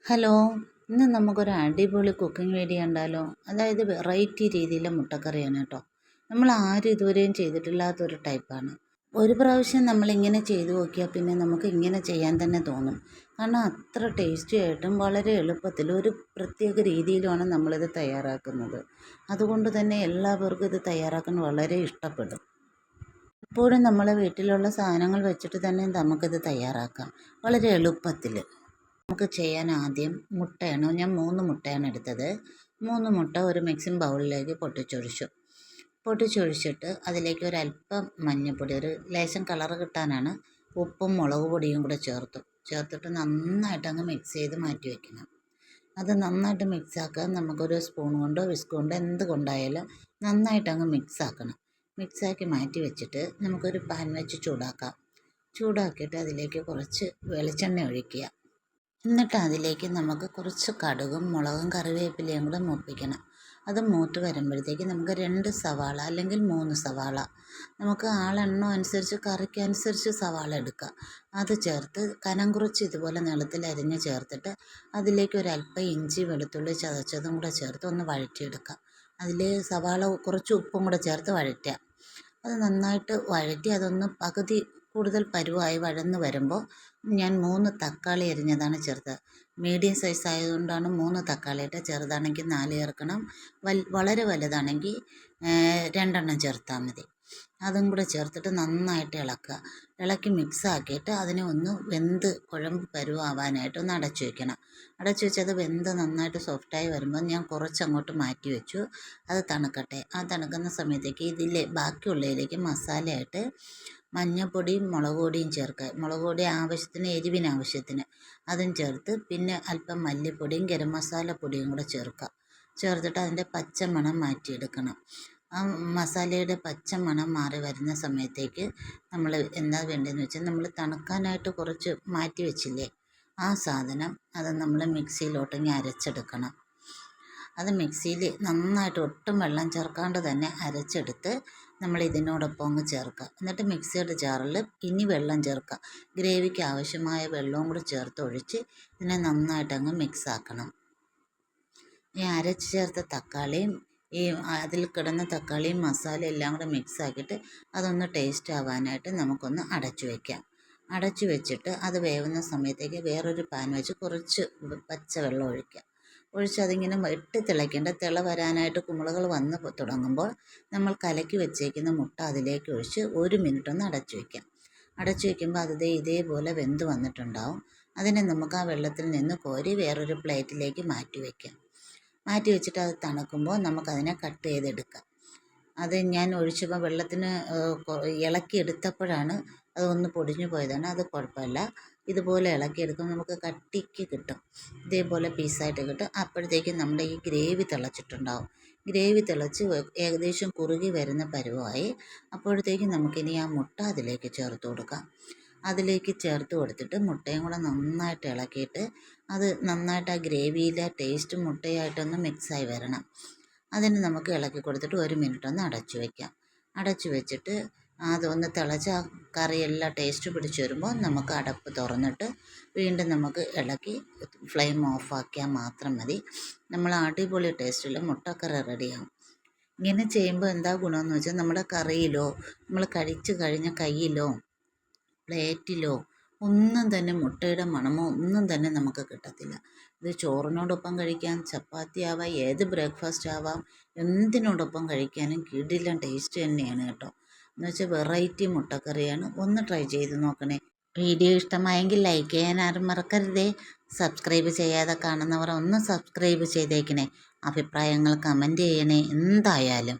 Hello, ഇന്ന് നമുക്കൊരു അടിപൊളി കുക്കിംഗ് വീഡിയോ കണ്ടാലോ? അതായത് വെറൈറ്റി രീതിയിലെ മുട്ടക്കറിയാണ് കേട്ടോ. നമ്മൾ ആരും ഇതുവരെയും ചെയ്തിട്ടില്ലാത്തൊരു ടൈപ്പാണ്. ഒരു പ്രാവശ്യം നമ്മളിങ്ങനെ ചെയ്തു നോക്കിയാൽ പിന്നെ നമുക്ക് ഇങ്ങനെ ചെയ്യാൻ തന്നെ തോന്നും. കാരണം അത്ര ടേസ്റ്റി ആയിട്ടും വളരെ എളുപ്പത്തിൽ ഒരു പ്രത്യേക രീതിയിലുമാണ് നമ്മളിത് തയ്യാറാക്കുന്നത്. അതുകൊണ്ട് തന്നെ എല്ലാവർക്കും ഇത് തയ്യാറാക്കാൻ വളരെ ഇഷ്ടപ്പെടും. എപ്പോഴും നമ്മളെ വീട്ടിലുള്ള സാധനങ്ങൾ വെച്ചിട്ട് തന്നെ നമുക്കിത് തയ്യാറാക്കാം വളരെ എളുപ്പത്തിൽ. നമുക്ക് ചെയ്യാൻ ആദ്യം മുട്ടയാണ്. ഞാൻ 3 മുട്ടയാണ് എടുത്തത്. 3 മുട്ട ഒരു മിക്സിംഗ് ബൗളിലേക്ക് പൊട്ടിച്ചൊഴിച്ചിട്ട് അതിലേക്ക് ഒരല്പം മഞ്ഞൾപ്പൊടി, ഒരു ലേശം കളറ് കിട്ടാനാണ്, ഉപ്പും മുളക് പൊടിയും കൂടെ ചേർത്തിട്ട് നന്നായിട്ട് അങ്ങ് മിക്സ് ചെയ്ത് മാറ്റി വയ്ക്കണം. അത് നന്നായിട്ട് മിക്സാക്കാൻ നമുക്കൊരു സ്പൂൺ കൊണ്ടോ വിസ്ക് കൊണ്ടോ എന്ത് കൊണ്ടായാലും നന്നായിട്ട് അങ്ങ് മിക്സാക്കണം. മിക്സാക്കി മാറ്റി വെച്ചിട്ട് നമുക്കൊരു പാൻ വെച്ച് ചൂടാക്കിയിട്ട് അതിലേക്ക് കുറച്ച് വെളിച്ചെണ്ണ ഒഴിക്കുക. എന്നിട്ട് അതിലേക്ക് നമുക്ക് കുറച്ച് കടുകും മുളകും കറിവേപ്പിലയും കൂടെ മൂപ്പിക്കണം. അത് മൂത്ത് വരുമ്പോഴത്തേക്ക് നമുക്ക് 2 സവാള അല്ലെങ്കിൽ 3 സവാള, നമുക്ക് ആളെണ്ണം അനുസരിച്ച് കറിക്കനുസരിച്ച് സവാള എടുക്കുക. അത് ചേർത്ത് കനം കുറച്ച് ഇതുപോലെ നീളത്തിൽ അരിഞ്ഞ് ചേർത്തിട്ട് അതിലേക്ക് ഒരല്പം ഇഞ്ചി വെളുത്തുള്ളി ചതച്ചതും കൂടെ ചേർത്ത് ഒന്ന് വഴറ്റിയെടുക്കുക. അതിൽ സവാള കുറച്ച് ഉപ്പും കൂടെ ചേർത്ത് വഴറ്റുക. അത് നന്നായിട്ട് വഴറ്റി അതൊന്ന് പകുതി കൂടുതൽ പരുവായി വഴന്ന് വരുമ്പോൾ ഞാൻ 3 തക്കാളി അരിഞ്ഞതാണ് ചേർത്തത്. മീഡിയം സൈസ് ആയതുകൊണ്ടാണ് 3 തക്കാളി ഇട്ടത്. ചെറുതാണെങ്കിൽ 4 ചേർക്കണം, വളരെ വലുതാണെങ്കിൽ 2 ചേർത്താൽ മതി. അതും കൂടെ ചേർത്തിട്ട് നന്നായിട്ട് ഇളക്കി മിക്സ് ആക്കിയിട്ട് അതിനെ ഒന്ന് വെന്ത് കുഴമ്പ് പരുവാവാനായിട്ട് ഒന്ന് അടച്ചു വയ്ക്കണം. അടച്ചു വെച്ചത് വെന്ത് നന്നായിട്ട് സോഫ്റ്റായി വരുമ്പോൾ ഞാൻ കുറച്ചങ്ങോട്ട് മാറ്റി വെച്ചു. അത് തണുക്കട്ടെ. ആ തണുക്കുന്ന സമയത്തേക്ക് ബാക്കിയുള്ളതിലേക്ക് മസാലയായിട്ട് മഞ്ഞൾപ്പൊടിയും മുളക് പൊടിയും ചേർക്കുക. മുളക് പൊടി ആവശ്യത്തിന്, എരിവിനാവശ്യത്തിന് അതും ചേർത്ത് പിന്നെ അല്പം മല്ലിപ്പൊടിയും ഗരം മസാല പൊടിയും കൂടെ ചേർത്തിട്ട് അതിൻ്റെ പച്ചമണം മാറ്റിയെടുക്കണം. ആ മസാലയുടെ പച്ചമണം മാറി വരുന്ന സമയത്തേക്ക് നമ്മൾ എന്താ വേണ്ടതെന്ന് വെച്ചാൽ, നമ്മൾ തണുക്കാനായിട്ട് കുറച്ച് മാറ്റി വെച്ചില്ലേ ആ സാധനം, അത് നമ്മൾ മിക്സിയിലോട്ടിങ്ങ് അരച്ചെടുക്കണം. അത് മിക്സിയിൽ നന്നായിട്ട് ഒട്ടും വെള്ളം ചേർക്കാണ്ട് തന്നെ അരച്ചെടുത്ത് നമ്മൾ ഇതിനോടൊപ്പം അങ്ങ് ചേർക്കുക. എന്നിട്ട് മിക്സിയുടെ ജാറിൽ ഇനി വെള്ളം ചേർക്കുക. ഗ്രേവിക്ക് ആവശ്യമായ വെള്ളവും കൂടി ഒഴിച്ച് ഇതിനെ നന്നായിട്ട് അങ്ങ് മിക്സ് ആക്കണം. ഈ അരച്ച് ചേർത്ത തക്കാളിയും അതിൽ കിടന്ന തക്കാളിയും മസാല എല്ലാം കൂടെ മിക്സ് ആക്കിയിട്ട് അതൊന്ന് ടേസ്റ്റ് ആവാനായിട്ട് നമുക്കൊന്ന് അടച്ചു വയ്ക്കാം. അടച്ചു വെച്ചിട്ട് അത് വേവുന്ന സമയത്തേക്ക് വേറൊരു പാൻ വെച്ച് കുറച്ച് പച്ചവെള്ളം ഒഴിച്ച് അതിങ്ങനെ തിളയ്ക്കേണ്ട. തിള വരാനായിട്ട് കുമിളകൾ വന്ന് തുടങ്ങുമ്പോൾ നമ്മൾ കലക്കി വെച്ചേക്കുന്ന മുട്ട അതിലേക്ക് ഒഴിച്ച് 1 മിനിറ്റ് ഒന്ന് അടച്ചു വയ്ക്കാം. അടച്ചു വയ്ക്കുമ്പോൾ അത് ഇതേപോലെ വെന്ത് വന്നിട്ടുണ്ടാവും. അതിനെ നമുക്ക് ആ വെള്ളത്തിൽ നിന്ന് കോരി വേറൊരു പ്ലേറ്റിലേക്ക് മാറ്റി വെച്ചിട്ട് അത് തണുക്കുമ്പോൾ നമുക്കതിനെ കട്ട് ചെയ്തെടുക്കാം. അത് ഞാൻ ഒഴിച്ചപ്പോൾ വെള്ളത്തിന് ഇളക്കിയെടുത്തപ്പോഴാണ് അതൊന്ന് പൊടിഞ്ഞു പോയതാണ്. അത് കുഴപ്പമില്ല. ഇതുപോലെ ഇളക്കിയെടുക്കുമ്പോൾ നമുക്ക് കട്ടിക്ക് കിട്ടും. ഇതേപോലെ പീസായിട്ട് കിട്ടും. അപ്പോഴത്തേക്കും നമ്മുടെ ഈ ഗ്രേവി തിളച്ചിട്ടുണ്ടാവും. ഗ്രേവി തിളച്ച് ഏകദേശം കുറുകി വരുന്ന പരുവമായി. അപ്പോഴത്തേക്കും നമുക്കിനി ആ മുട്ട അതിലേക്ക് ചേർത്ത് കൊടുക്കാം. അതിലേക്ക് ചേർത്ത് കൊടുത്തിട്ട് മുട്ടയും കൂടെ നന്നായിട്ട് ഇളക്കിയിട്ട് അത് നന്നായിട്ട് ആ ഗ്രേവിയിലെ ടേസ്റ്റ് മുട്ടയായിട്ടൊന്ന് മിക്സായി വരണം. അതിന് നമുക്ക് ഇളക്കി കൊടുത്തിട്ട് 1 മിനിറ്റ് ഒന്ന് അടച്ചു വയ്ക്കാം. അടച്ചു വെച്ചിട്ട് അതൊന്ന് തിളച്ച് ആ കറിയെല്ലാം ടേസ്റ്റ് പിടിച്ച് വരുമ്പോൾ നമുക്ക് അടപ്പ് തുറന്നിട്ട് വീണ്ടും നമുക്ക് ഇളക്കി ഫ്ലെയിം ഓഫാക്കിയാൽ മാത്രം മതി. നമ്മൾ അടിപൊളി ടേസ്റ്റിൽ മുട്ടക്കറി റെഡിയാകും. ഇങ്ങനെ ചെയ്യുമ്പോൾ എന്താ ഗുണമെന്ന് വെച്ചാൽ, നമ്മുടെ കറിയിലോ നമ്മൾ കഴിച്ച് കഴിഞ്ഞ കയ്യിലോ പ്ലേറ്റിലോ ഒന്നും തന്നെ മുട്ടയുടെ മണമോ ഒന്നും തന്നെ നമുക്ക് കിട്ടത്തില്ല. ഇത് ചോറിനോടൊപ്പം കഴിക്കാം, ചപ്പാത്തി ആവാം, ഏത് ബ്രേക്ക്ഫാസ്റ്റ് ആവാം, എന്തിനോടൊപ്പം കഴിക്കാനും കിടിലൻ ടേസ്റ്റ് തന്നെയാണ് കേട്ടോ. എന്ന് വെച്ചാൽ വെറൈറ്റി മുട്ടക്കറിയാണ്. ഒന്ന് ട്രൈ ചെയ്ത് നോക്കണേ. വീഡിയോ ഇഷ്ടമായെങ്കിൽ ലൈക്ക് ചെയ്യാൻ ആരും മറക്കരുതേ. സബ്സ്ക്രൈബ് ചെയ്യാതെ കാണുന്നവർ ഒന്ന് സബ്സ്ക്രൈബ് ചെയ്തേക്കണേ. അഭിപ്രായങ്ങൾ കമൻറ്റ് ചെയ്യണേ എന്തായാലും.